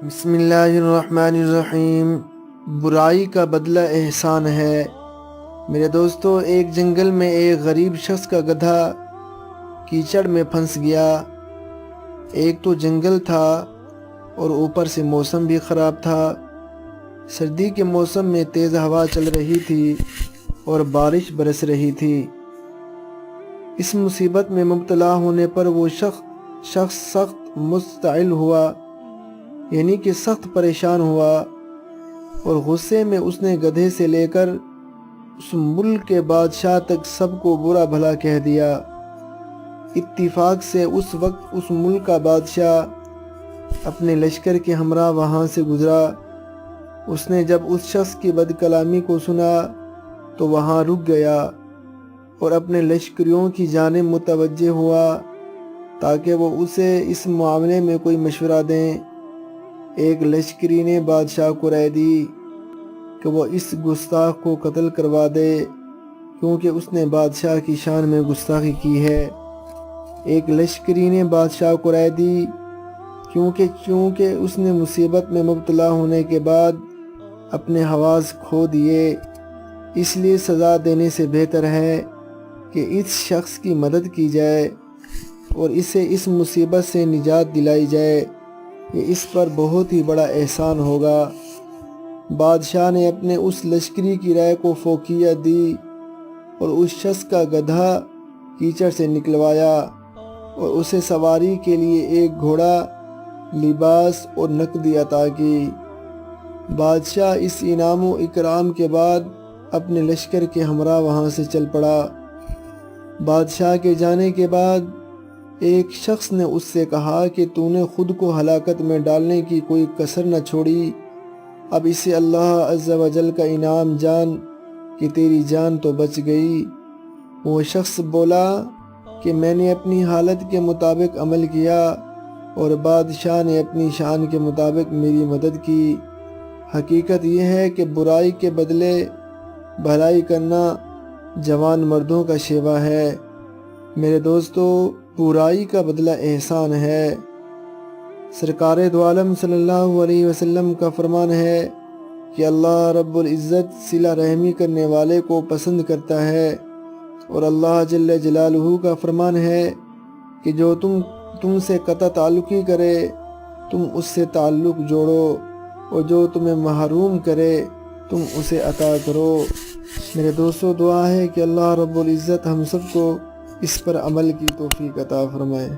بسم اللہ الرحمن الرحیم۔ برائی کا بدلہ احسان ہے۔ میرے دوستو، ایک جنگل میں ایک غریب شخص کا گدھا کیچڑ میں پھنس گیا۔ ایک تو جنگل تھا اور اوپر سے موسم بھی خراب تھا۔ سردی کے موسم میں تیز ہوا چل رہی تھی اور بارش برس رہی تھی۔ اس مصیبت میں مبتلا ہونے پر وہ شخص سخت مشتعل ہوا، یعنی کہ سخت پریشان ہوا، اور غصے میں اس نے گدھے سے لے کر اس ملک کے بادشاہ تک سب کو برا بھلا کہہ دیا۔ اتفاق سے اس وقت اس ملک کا بادشاہ اپنے لشکر کے ہمراہ وہاں سے گزرا۔ اس نے جب اس شخص کی بد کلامی کو سنا تو وہاں رک گیا اور اپنے لشکریوں کی جانب متوجہ ہوا تاکہ وہ اسے اس معاملے میں کوئی مشورہ دیں۔ ایک لشکری نے بادشاہ کو رائے دی کہ وہ اس گستاخ کو قتل کروا دے، کیونکہ اس نے بادشاہ کی شان میں گستاخی کی ہے۔ ایک لشکری نے بادشاہ کو رائے دی کیونکہ اس نے مصیبت میں مبتلا ہونے کے بعد اپنے حواس کھو دیے، اس لیے سزا دینے سے بہتر ہے کہ اس شخص کی مدد کی جائے اور اسے اس مصیبت سے نجات دلائی جائے۔ یہ اس پر بہت ہی بڑا احسان ہوگا۔ بادشاہ نے اپنے اس لشکری کی رائے کو فوقیت دی اور اس شخص کا گدھا کیچڑ سے نکلوایا اور اسے سواری کے لیے ایک گھوڑا، لباس اور نقدی عطا کی۔ بادشاہ اس انعام و اکرام کے بعد اپنے لشکر کے ہمراہ وہاں سے چل پڑا۔ بادشاہ کے جانے کے بعد ایک شخص نے اس سے کہا کہ تو نے خود کو ہلاکت میں ڈالنے کی کوئی کسر نہ چھوڑی، اب اسے اللہ عز و جل کا انعام جان کہ تیری جان تو بچ گئی۔ وہ شخص بولا کہ میں نے اپنی حالت کے مطابق عمل کیا اور بادشاہ نے اپنی شان کے مطابق میری مدد کی۔ حقیقت یہ ہے کہ برائی کے بدلے بھلائی کرنا جوان مردوں کا شیوا ہے۔ میرے دوستو، برائی کا بدلہ احسان ہے۔ سرکار دو عالم صلی اللہ علیہ وسلم کا فرمان ہے کہ اللہ رب العزت صلہ رحمی کرنے والے کو پسند کرتا ہے، اور اللہ جل جلالہ کا فرمان ہے کہ جو تم سے قطع تعلقی کرے تم اس سے تعلق جوڑو، اور جو تمہیں محروم کرے تم اسے عطا کرو۔ میرے دوستو، دعا ہے کہ اللہ رب العزت ہم سب کو اس پر عمل کی توفیق عطا فرمائے۔